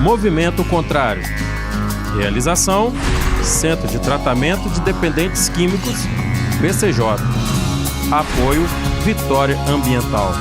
Movimento Contrário. Realização: Centro de Tratamento de Dependentes Químicos, BCJ. Apoio: Vitória Ambiental.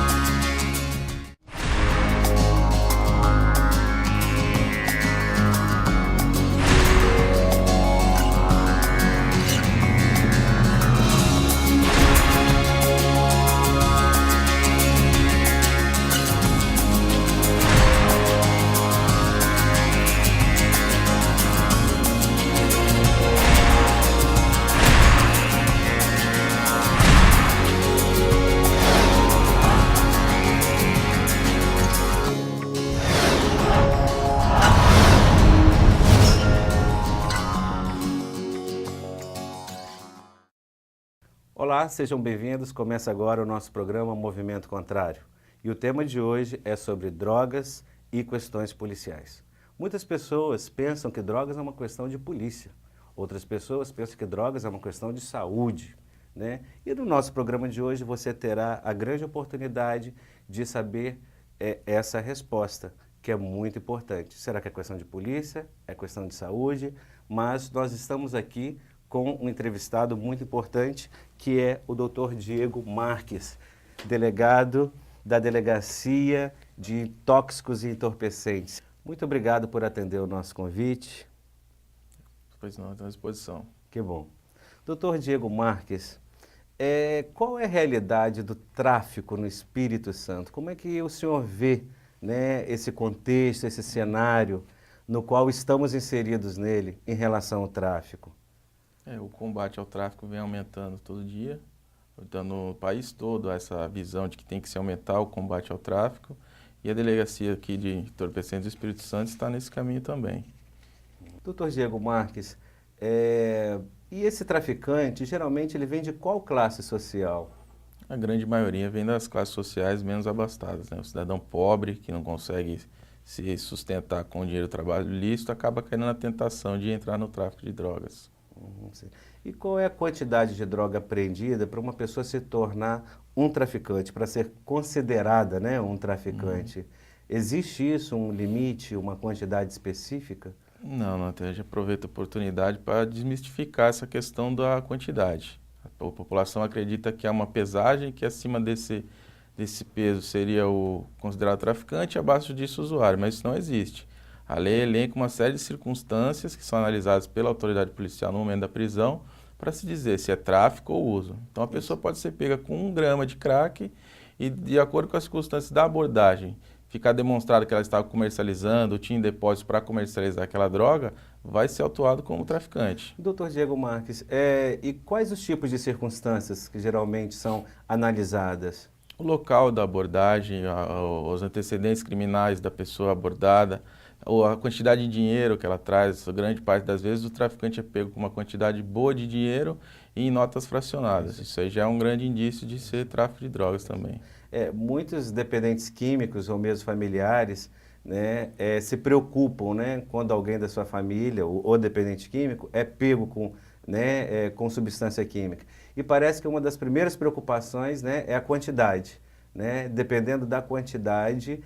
Olá, sejam bem-vindos. Começa agora o nosso programa Movimento Contrário. E o tema de hoje é sobre drogas e questões policiais. Muitas pessoas pensam que drogas é uma questão de polícia. Outras pessoas pensam que drogas é uma questão de saúde, né? E no nosso programa de hoje você terá a grande oportunidade de saber essa resposta, que é muito importante. Será que é questão de polícia? É questão de saúde? Mas nós estamos aqui com um entrevistado muito importante, que é o Dr. Diego Marques, delegado da Delegacia de Tóxicos e Entorpecentes. Muito obrigado por atender o nosso convite. Pois não, estou à disposição. Que bom. Dr. Diego Marques, qual é a realidade do tráfico no Espírito Santo? Como é que o senhor vê, né, esse contexto, esse cenário no qual estamos inseridos nele em relação ao tráfico? O combate ao tráfico vem aumentando todo dia, dando no país todo essa visão de que tem que se aumentar o combate ao tráfico, e a delegacia aqui de Entorpecentes do Espírito Santo está nesse caminho também. Doutor Diego Marques, e esse traficante, geralmente ele vem de qual classe social? A grande maioria vem das classes sociais menos abastadas, né? O cidadão pobre, que não consegue se sustentar com o dinheiro do trabalho ilícito, acaba caindo na tentação de entrar no tráfico de drogas. E qual é a quantidade de droga apreendida para uma pessoa se tornar um traficante, para ser considerada, né, um traficante? Existe isso, um limite, uma quantidade específica? Não, até já aproveito a oportunidade para desmistificar essa questão da quantidade. A população acredita que há uma pesagem que acima desse peso seria o considerado traficante e abaixo disso o usuário, mas isso não existe. A lei elenca uma série de circunstâncias que são analisadas pela autoridade policial no momento da prisão para se dizer se é tráfico ou uso. Então a pessoa pode ser pega com 1 grama de crack e, de acordo com as circunstâncias da abordagem, ficar demonstrado que ela estava comercializando, tinha em depósito para comercializar aquela droga, vai ser autuado como traficante. Doutor Diego Marques, e quais os tipos de circunstâncias que geralmente são analisadas? O local da abordagem, os antecedentes criminais da pessoa abordada, ou a quantidade de dinheiro que ela traz. A grande parte das vezes o traficante é pego com uma quantidade boa de dinheiro e em notas fracionadas. Isso aí já é um grande indício de ser tráfico de drogas também. Muitos dependentes químicos ou mesmo familiares, né, se preocupam, né, quando alguém da sua família ou dependente químico é pego com substância química. E parece que uma das primeiras preocupações, né, é a quantidade, né? Dependendo da quantidade,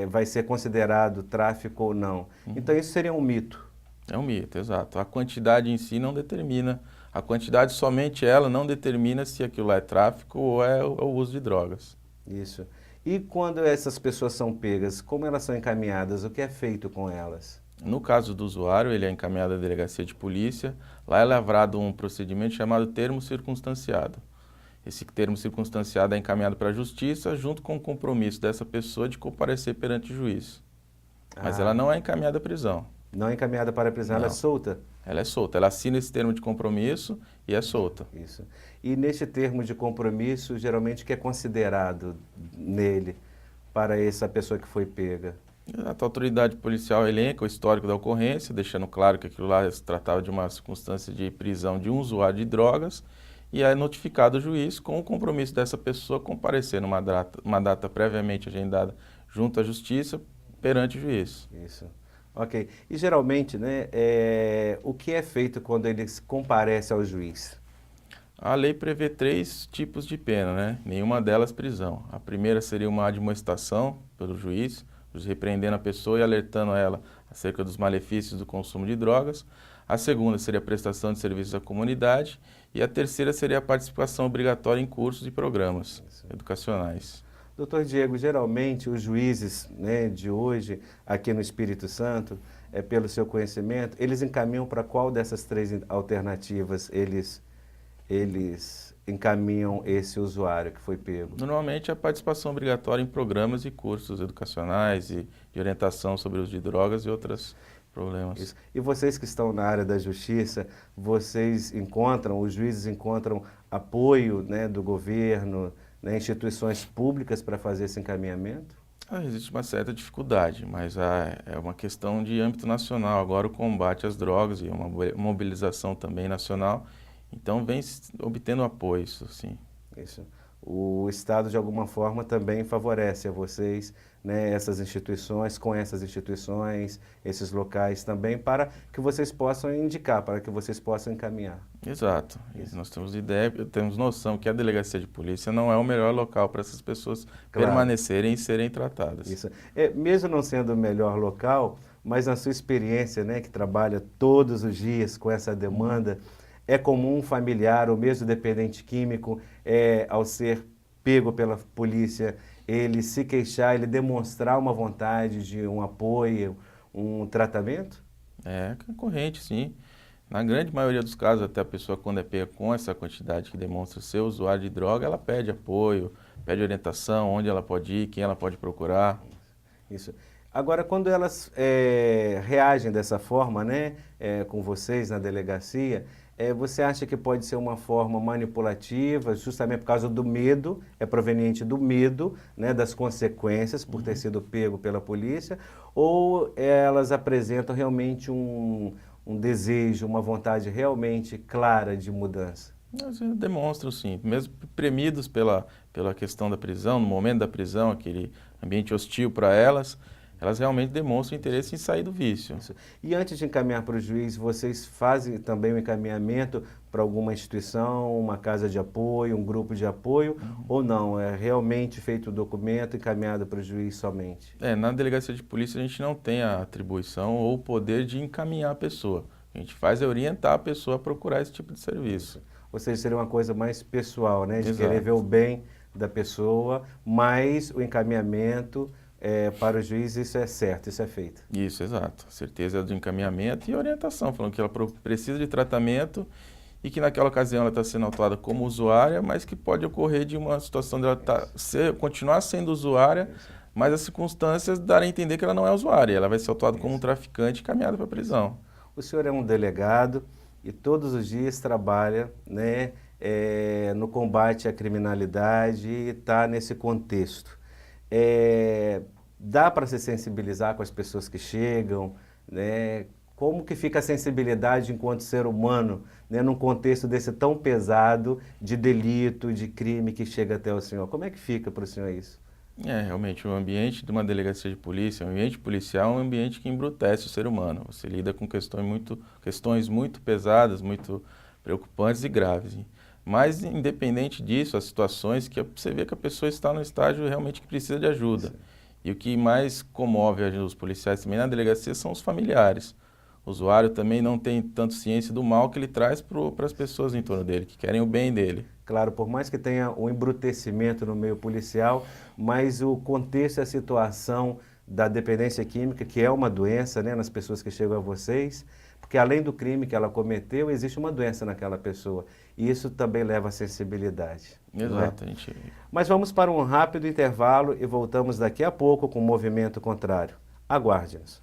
vai ser considerado tráfico ou não. Então isso seria um mito. É um mito, exato. A quantidade em si não determina, a quantidade somente ela não determina se aquilo é tráfico ou é o uso de drogas. Isso. E quando essas pessoas são pegas, como elas são encaminhadas? O que é feito com elas? No caso do usuário, ele é encaminhado à delegacia de polícia. Lá é lavrado um procedimento chamado termo circunstanciado. Esse termo circunstanciado é encaminhado para a justiça junto com o compromisso dessa pessoa de comparecer perante o juiz. Mas ela não é encaminhada à prisão. Não é encaminhada para a prisão, ela é solta? Ela é solta, ela assina esse termo de compromisso e é solta. Isso. E neste termo de compromisso, geralmente o que é considerado nele para essa pessoa que foi pega? A autoridade policial elenca o histórico da ocorrência, deixando claro que aquilo lá se tratava de uma circunstância de prisão de um usuário de drogas, e é notificado o juiz com o compromisso dessa pessoa comparecer numa data previamente agendada junto à justiça perante o juiz. Isso. Ok. E geralmente, né, o que é feito quando ele comparece ao juiz? A lei prevê 3 tipos de pena, né? Nenhuma delas prisão. A primeira seria uma admoestação pelo juiz, repreendendo a pessoa e alertando ela acerca dos malefícios do consumo de drogas. A segunda seria a prestação de serviços à comunidade e a terceira seria a participação obrigatória em cursos e programas educacionais. Doutor Diego, geralmente os juízes, né, de hoje, aqui no Espírito Santo, pelo seu conhecimento, eles encaminham para qual dessas três alternativas eles encaminham esse usuário que foi pego? Normalmente a participação obrigatória em programas e cursos educacionais e de orientação sobre o uso de drogas e outros problemas. Isso. E vocês que estão na área da justiça, os juízes encontram apoio, né, do governo, né, instituições públicas para fazer esse encaminhamento? Existe uma certa dificuldade, mas é uma questão de âmbito nacional. Agora o combate às drogas e uma mobilização também nacional, então vem obtendo apoio, isso sim. Isso. O Estado, de alguma forma, também favorece a vocês, né, essas instituições, esses locais também, para que vocês possam indicar, para que vocês possam encaminhar. Exato. Nós temos ideia, temos noção que a delegacia de polícia não é o melhor local para essas pessoas permanecerem e serem tratadas. Isso. Mesmo não sendo o melhor local, mas na sua experiência, né, que trabalha todos os dias com essa demanda, é comum um familiar ou mesmo dependente químico, ao ser pego pela polícia, ele se queixar, ele demonstrar uma vontade de um apoio, um tratamento? É concorrente, sim. Na grande maioria dos casos, até a pessoa, quando é pega com essa quantidade que demonstra ser usuário de droga, ela pede apoio, pede orientação, onde ela pode ir, quem ela pode procurar. Isso. Agora, quando elas reagem dessa forma, né, com vocês na delegacia, você acha que pode ser uma forma manipulativa, justamente por causa do medo, é proveniente do medo, né, das consequências por ter sido pego pela polícia, ou elas apresentam realmente um desejo, uma vontade realmente clara de mudança? Elas demonstram, sim, mesmo premidos pela questão da prisão, no momento da prisão, aquele ambiente hostil para elas realmente demonstram interesse em sair do vício. Isso. E antes de encaminhar para o juiz, vocês fazem também o encaminhamento para alguma instituição, uma casa de apoio, um grupo de apoio, ou não? É realmente feito o documento encaminhado para o juiz somente? Na delegacia de polícia a gente não tem a atribuição ou o poder de encaminhar a pessoa. A gente faz é orientar a pessoa a procurar esse tipo de serviço. Ou seja, seria uma coisa mais pessoal, né? De Exato. Querer ver o bem da pessoa, mas o encaminhamento para o juiz, isso é certo, isso é feito. Isso, exato. Certeza do encaminhamento e orientação, falando que ela precisa de tratamento e que naquela ocasião ela está sendo autuada como usuária, mas que pode ocorrer de uma situação dela continuar sendo usuária, mas as circunstâncias darem a entender que ela não é usuária. Ela vai ser autuada como um traficante e encaminhada para a prisão. O senhor é um delegado e todos os dias trabalha, né, no combate à criminalidade e está nesse contexto. Dá para se sensibilizar com as pessoas que chegam, né? Como que fica a sensibilidade enquanto ser humano, né, num contexto desse tão pesado de delito, de crime que chega até o senhor? Como é que fica para o senhor isso? Realmente, o ambiente de uma delegacia de polícia, o ambiente policial é um ambiente que embrutece o ser humano. Você lida com questões muito pesadas, muito preocupantes e graves. Mas, independente disso, as situações que você vê que a pessoa está no estágio realmente que precisa de ajuda. Sim. E o que mais comove os policiais também na delegacia são os familiares. O usuário também não tem tanto ciência do mal que ele traz para as pessoas em torno dele, que querem o bem dele. Claro, por mais que tenha um embrutecimento no meio policial, mas o contexto e a situação da dependência química, que é uma doença, né, nas pessoas que chegam a vocês, porque além do crime que ela cometeu, existe uma doença naquela pessoa. E isso também leva à sensibilidade. Exato. Né? Mas vamos para um rápido intervalo e voltamos daqui a pouco com o Movimento Contrário. Aguarde-nos.